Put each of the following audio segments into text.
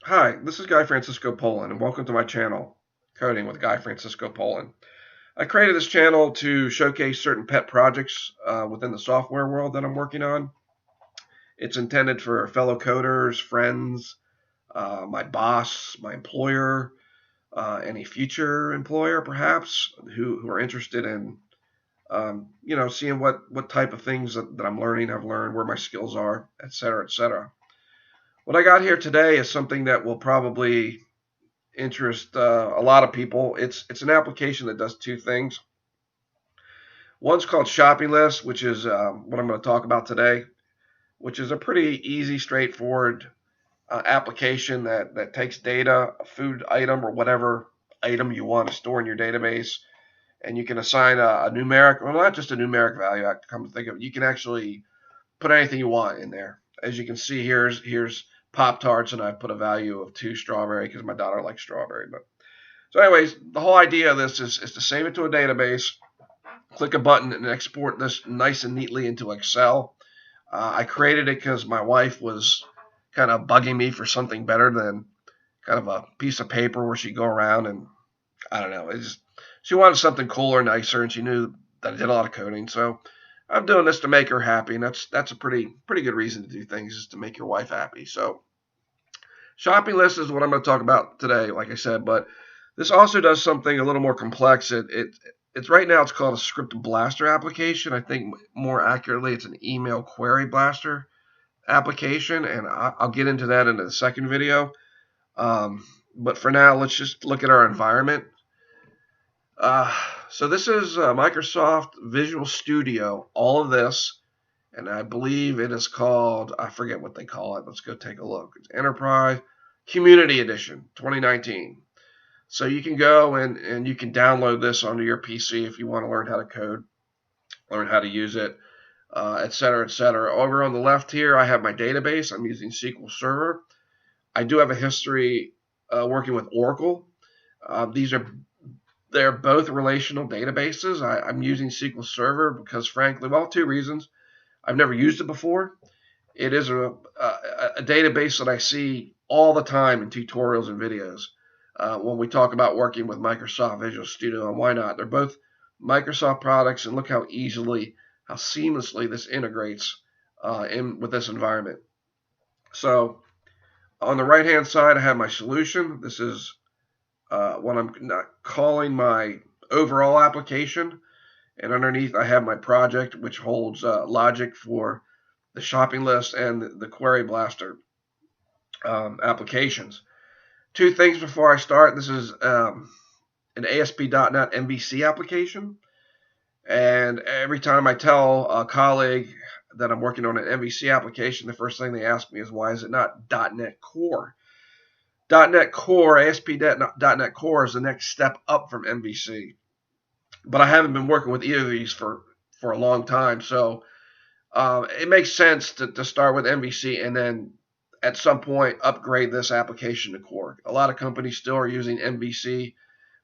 Hi, this is Guy Francisco Poland, and welcome to my channel, Coding with Guy Francisco Poland. I created this channel to showcase certain pet projects within the software world that I'm working on. It's intended for fellow coders, friends, my boss, my employer, any future employer perhaps who are interested in seeing what type of things that I'm learning, I've learned, where my skills are, et cetera, et cetera. What I got here today is something that will probably interest a lot of people. It's an application that does two things. One's called Shopping List, which is what I'm going to talk about today, which is a pretty easy, straightforward application that takes data, a food item or whatever item you want to store in your database, and you can assign a numeric, well, not just a numeric value. I come to think of it, you can actually put anything you want in there. As you can see, here's Pop Tarts, and I put a value of 2 strawberry because my daughter likes strawberry. But so, anyways, the whole idea of this is to save it to a database, click a button, and export this nice and neatly into Excel. I created it because my wife was kind of bugging me for something better than kind of a piece of paper where she'd go around and I don't know. She wanted something cooler, nicer, and she knew that I did a lot of coding. So I'm doing this to make her happy, and that's a pretty good reason to do things, is to make your wife happy. So shopping list is what I'm going to talk about today, like I said, but this also does something a little more complex. It's right now it's called a script blaster application. I think more accurately it's an email query blaster application, and I'll get into that in the second video. But for now, let's just look at our environment. Uh, so this is Microsoft Visual Studio. All of this, and I believe it is called, I forget what they call it. Let's go take a look. It's Enterprise Community Edition 2019. So you can go and you can download this onto your PC if you want to learn how to code, learn how to use it, et cetera, et cetera. Over on the left here, I have my database. I'm using SQL Server. I do have a history working with Oracle. These are They're both relational databases. I'm using SQL Server because, frankly, well, two reasons. I've never used it before. It is a database that I see all the time in tutorials and videos when we talk about working with Microsoft Visual Studio. And why not? They're both Microsoft products, and look how easily, how seamlessly this integrates in with this environment. So on the right hand side, I have my solution. This is what I'm not calling my overall application. And underneath, I have my project, which holds logic for the shopping list and the query blaster applications. Two things before I start. This is an ASP.NET MVC application. And every time I tell a colleague that I'm working on an MVC application, the first thing they ask me is, why is it not .NET Core? .NET Core, ASP.NET Core is the next step up from MVC. But I haven't been working with either of these for a long time. So it makes sense to start with MVC and then at some point upgrade this application to Core. A lot of companies still are using MVC.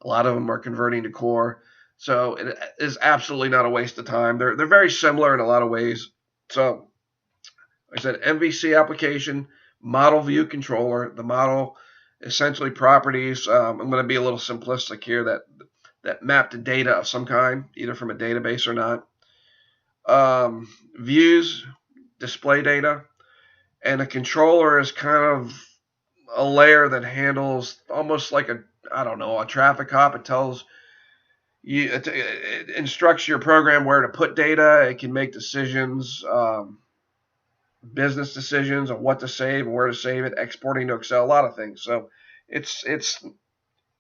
A lot of them are converting to Core. So it is absolutely not a waste of time. They're very similar in a lot of ways. So like I said, MVC application, model view controller. The model essentially properties. I'm going to be a little simplistic here, that map to data of some kind, either from a database or not. Views, display data, and a controller is kind of a layer that handles almost like I don't know, a traffic cop. It tells you, it instructs your program where to put data. It can make decisions, business decisions on what to save and where to save it, exporting to Excel, a lot of things. So it's it's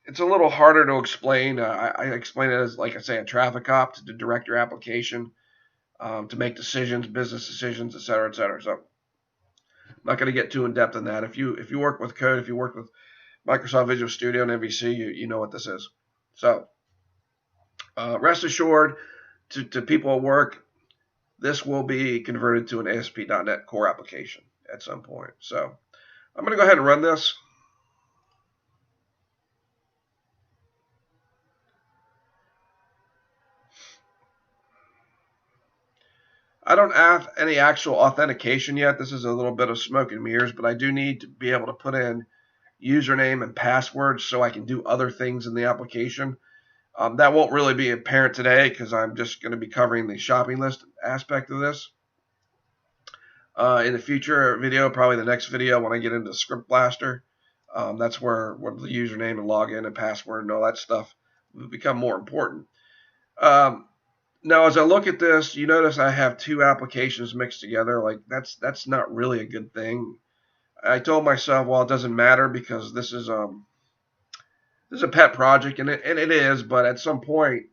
it's a little harder to explain. I explain it as, like I say, a traffic cop to direct your application to make decisions, business decisions, et cetera, et cetera. So I'm not going to get too in depth in that. If you work with code, if you work with Microsoft Visual Studio and MVC, you know what this is. So rest assured, to people at work, this will be converted to an ASP.NET Core application at some point. So I'm going to go ahead and run this. I don't have any actual authentication yet. This is a little bit of smoke and mirrors, but I do need to be able to put in username and password so I can do other things in the application. That won't really be apparent today because I'm just going to be covering the shopping list aspect of this. In the future video, probably the next video when I get into Script Blaster, that's where the username and login and password and all that stuff will become more important. Now, as I look at this, you notice I have two applications mixed together. Like that's not really a good thing. I told myself, well, it doesn't matter because this is a pet project, and it is. But at some point,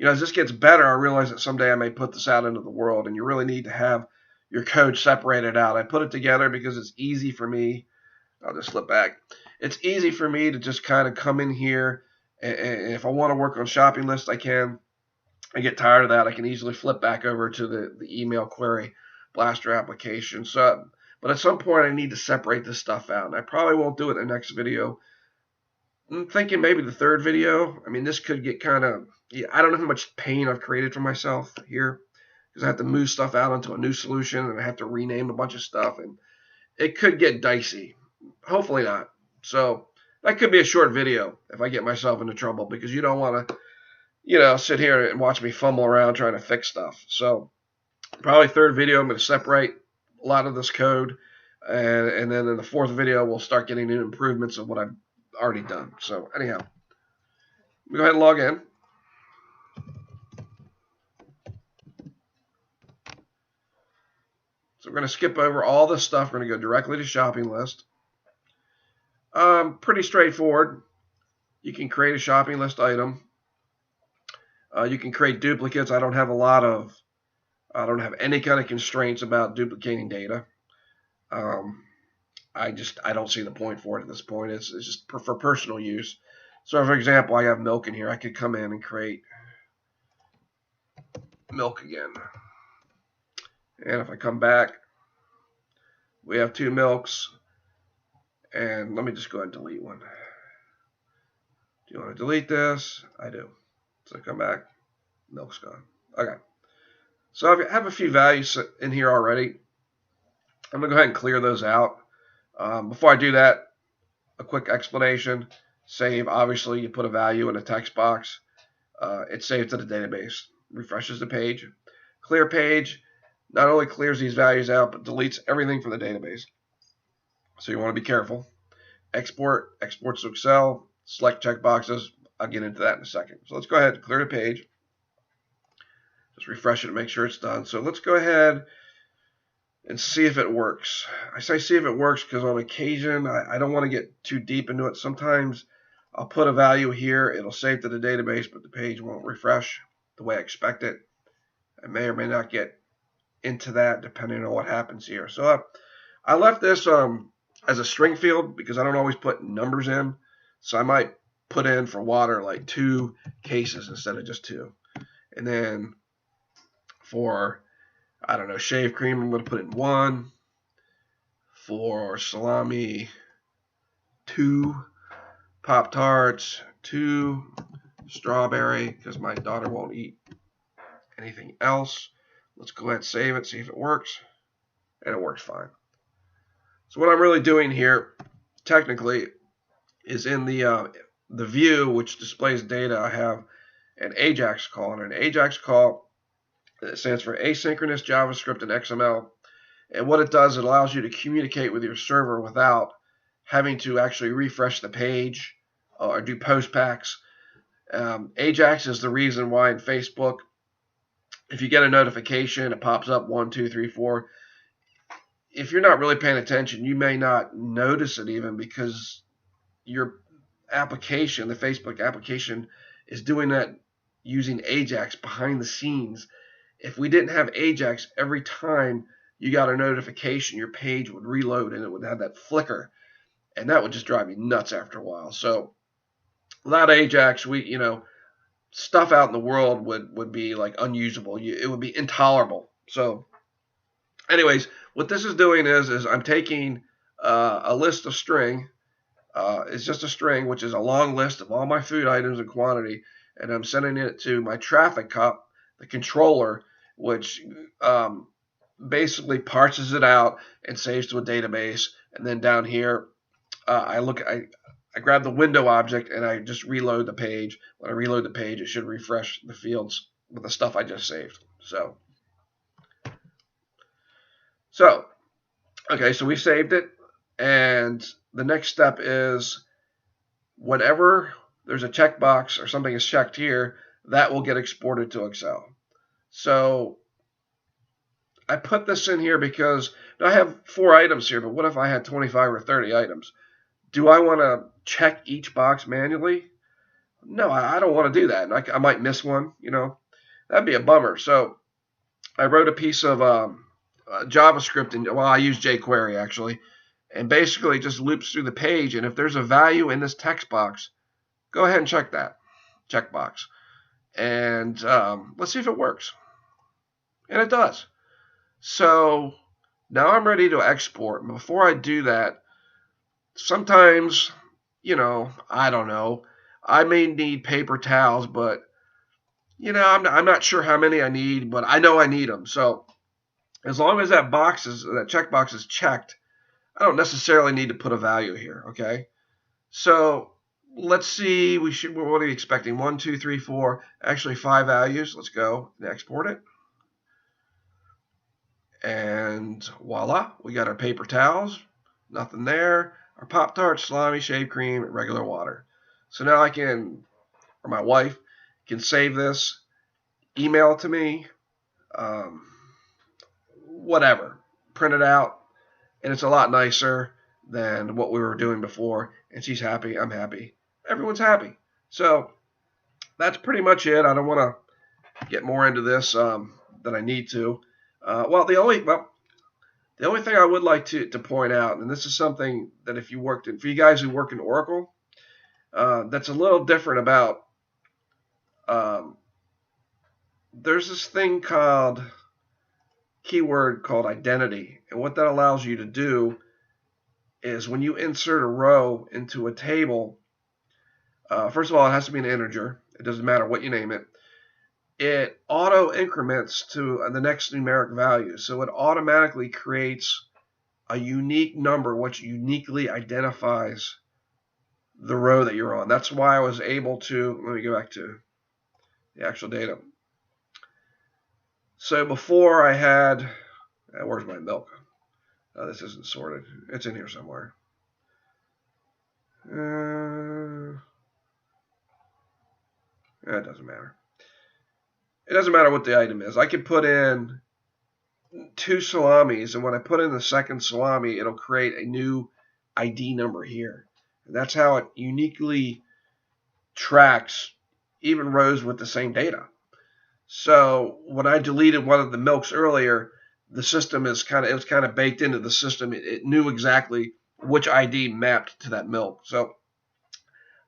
as this gets better, I realize that someday I may put this out into the world, and you really need to have your code separated out. I put it together because it's easy for me. I'll just slip back. It's easy for me to just kind of come in here, and if I want to work on shopping lists, I can. I get tired of that. I can easily flip back over to the email query blaster application. So, but at some point, I need to separate this stuff out, and I probably won't do it in the next video. I'm thinking maybe the third video. I mean, this could get kind of, I don't know how much pain I've created for myself here because I have to move stuff out into a new solution, and I have to rename a bunch of stuff, and it could get dicey. Hopefully not. So that could be a short video if I get myself into trouble, because you don't want to sit here and watch me fumble around trying to fix stuff. So probably third video, I'm going to separate a lot of this code. And then in the fourth video, we'll start getting into improvements of what I've already done. So anyhow, go ahead and log in. So we're going to skip over all this stuff. We're going to go directly to shopping list. Pretty straightforward. You can create a shopping list item. You can create duplicates. I don't have any kind of constraints about duplicating data. I don't see the point for it at this point. It's just for personal use. So for example, I have milk in here. I could come in and create milk again. And if I come back, we have two milks. And let me just go ahead and delete one. Do you want to delete this? I do. So come back, milk's gone. Okay. So I have a few values in here already. I'm going to go ahead and clear those out. Before I do that, a quick explanation. Save, obviously, you put a value in a text box. It saves to the database, refreshes the page. Clear page not only clears these values out, but deletes everything from the database. So you want to be careful. Exports to Excel, select checkboxes. I'll get into that in a second. So let's go ahead and clear the page. Just refresh it to make sure it's done. So let's go ahead and see if it works. I say see if it works because on occasion, I don't want to get too deep into it. Sometimes I'll put a value here. It'll save to the database, but the page won't refresh the way I expect it. I may or may not get into that depending on what happens here. So I left this as a string field because I don't always put numbers in. So I might put in for water like 2 cases instead of just 2. And then for, I don't know, shave cream, I'm going to put in 1. For salami, 2. Pop-Tarts, 2. Strawberry, because my daughter won't eat anything else. Let's go ahead and save it, see if it works. And it works fine. So what I'm really doing here, technically, is in the view which displays data, I have an AJAX call. And an AJAX call stands for Asynchronous JavaScript and XML. And what it does, it allows you to communicate with your server without having to actually refresh the page or do postbacks. AJAX is the reason why in Facebook, if you get a notification, it pops up 1, 2, 3, 4. If you're not really paying attention, you may not notice it even because your application, the Facebook application, is doing that using AJAX behind the scenes. If we didn't have AJAX, every time you got a notification, your page would reload and it would have that flicker. And that would just drive me nuts after a while. So without AJAX, stuff out in the world would be like unusable. It would be intolerable. So anyways, what this is doing is I'm taking a list of string. It's just a string, which is a long list of all my food items and quantity, and I'm sending it to my traffic cup, the controller, which basically parses it out and saves to a database. And then down here, I grab the window object and I just reload the page. When I reload the page, it should refresh the fields with the stuff I just saved. So okay, so we saved it, and the next step is whenever there's a checkbox or something is checked here, that will get exported to Excel. So I put this in here because I have 4 items here, but what if I had 25 or 30 items? Do I want to check each box manually? No, I don't want to do that. I might miss one, That'd be a bummer. So I wrote a piece of JavaScript, and I use jQuery actually, and basically just loops through the page. And if there's a value in this text box, go ahead and check that checkbox, and let's see if it works. And it does. So now I'm ready to export. Before I do that, sometimes, I don't know, I may need paper towels, but I'm not sure how many I need, but I know I need them. So as long as that checkbox is checked, I don't necessarily need to put a value here. Okay, so let's see. What are we expecting? 1, 2, 3, 4. Actually, 5 values. Let's go and export it. And voila, we got our paper towels. Nothing there. Our Pop-Tarts, salami, shaved cream, and regular water. So now my wife can save this, email it to me, whatever, print it out, and it's a lot nicer than what we were doing before. And she's happy, I'm happy, everyone's happy. So that's pretty much it. I don't want to get more into this than I need to. The only thing I would like to point out, and this is something that for you guys who work in Oracle, that's a little different about, there's this thing keyword called identity. And what that allows you to do is when you insert a row into a table, first of all, it has to be an integer. It doesn't matter what you name it. It auto increments to the next numeric value. So it automatically creates a unique number, which uniquely identifies the row that you're on. That's why I was able to, let me go back to the actual data. So before I had, where's my milk? This isn't sorted. It's in here somewhere. It doesn't matter. It doesn't matter what the item is. I can put in 2 salamis, and when I put in the second salami, it'll create a new ID number here. And that's how it uniquely tracks even rows with the same data. So when I deleted one of the milks earlier, the system was kind of baked into the system. It knew exactly which ID mapped to that milk. So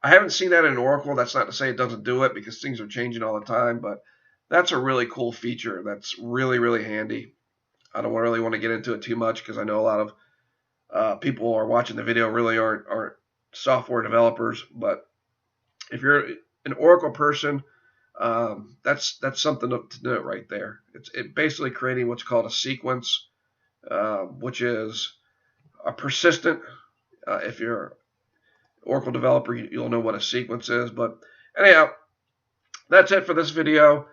I haven't seen that in Oracle. That's not to say it doesn't do it, because things are changing all the time, but that's a really cool feature. That's really, really handy. I don't really want to get into it too much because I know a lot of people who are watching the video really aren't software developers. But if you're an Oracle person, that's something to note right there. It's basically creating what's called a sequence, which is a persistent. If you're an Oracle developer, you'll know what a sequence is. But anyhow, that's it for this video.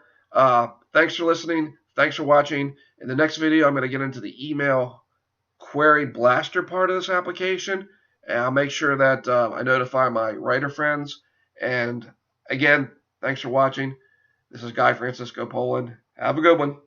Thanks for listening. Thanks for watching. In the next video, I'm going to get into the email query blaster part of this application, and I'll make sure that I notify my writer friends. And again, thanks for watching. This is Guy Francisco Poland. Have a good one.